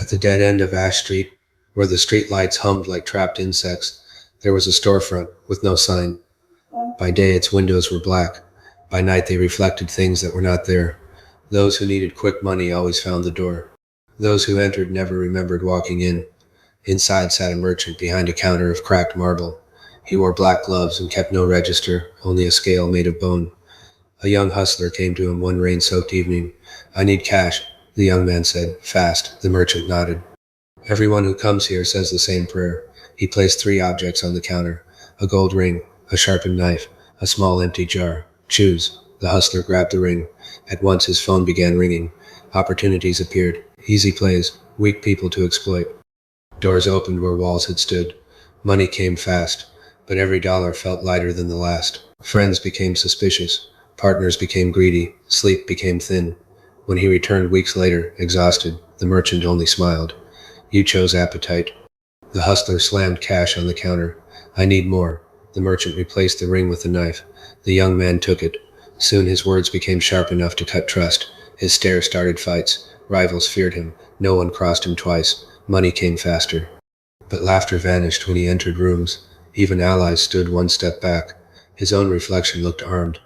At the dead end of Ash Street, where the street lights hummed like trapped insects, there was a storefront with no sign. By day its windows were black. By night they reflected things that were not there. Those who needed quick money always found the door. Those who entered never remembered walking in. Inside sat a merchant behind a counter of cracked marble. He wore black gloves and kept no register, only a scale made of bone. A young hustler came to him one rain-soaked evening. "I need cash," the young man said. "Fast." The merchant nodded. "Everyone who comes here says the same prayer." He placed 3 objects on the counter: a gold ring, a sharpened knife, a small empty jar. "Choose." The hustler grabbed the ring. At once his phone began ringing. Opportunities appeared. Easy plays, weak people to exploit. Doors opened where walls had stood. Money came fast, but every dollar felt lighter than the last. Friends became suspicious. Partners became greedy. Sleep became thin. When he returned weeks later, exhausted, the merchant only smiled. "You chose appetite." The hustler slammed cash on the counter. "I need more." The merchant replaced the ring with the knife. The young man took it. Soon his words became sharp enough to cut trust. His stare started fights. Rivals feared him. No one crossed him twice. Money came faster. But laughter vanished when he entered rooms. Even allies stood one step back. His own reflection looked armed.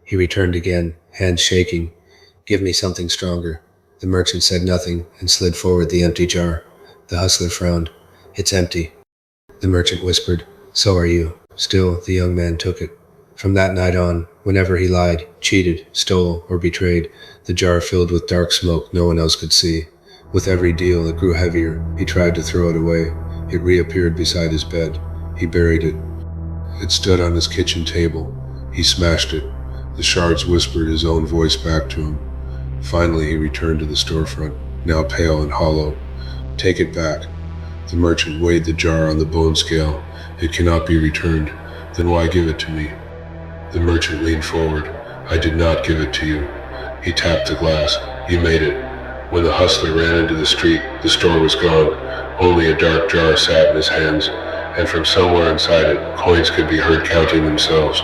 He returned again, hands shaking. "Give me something stronger." The merchant said nothing and slid forward the empty jar. The hustler frowned. "It's empty." The merchant whispered, "So are you." Still, the young man took it. From that night on, whenever he lied, cheated, stole, or betrayed, the jar filled with dark smoke no one else could see. With every deal, it grew heavier. He tried to throw it away. It reappeared beside his bed. He buried it. It stood on his kitchen table. He smashed it. The shards whispered his own voice back to him. Finally, he returned to the storefront, now pale and hollow. "Take it back." The merchant weighed the jar on the bone scale. "It cannot be returned." "Then why give it to me?" The merchant leaned forward. "I did not give it to you." He tapped the glass. "You made it." When the hustler ran into the street, the store was gone. Only a dark jar sat in his hands, and from somewhere inside it, coins could be heard counting themselves.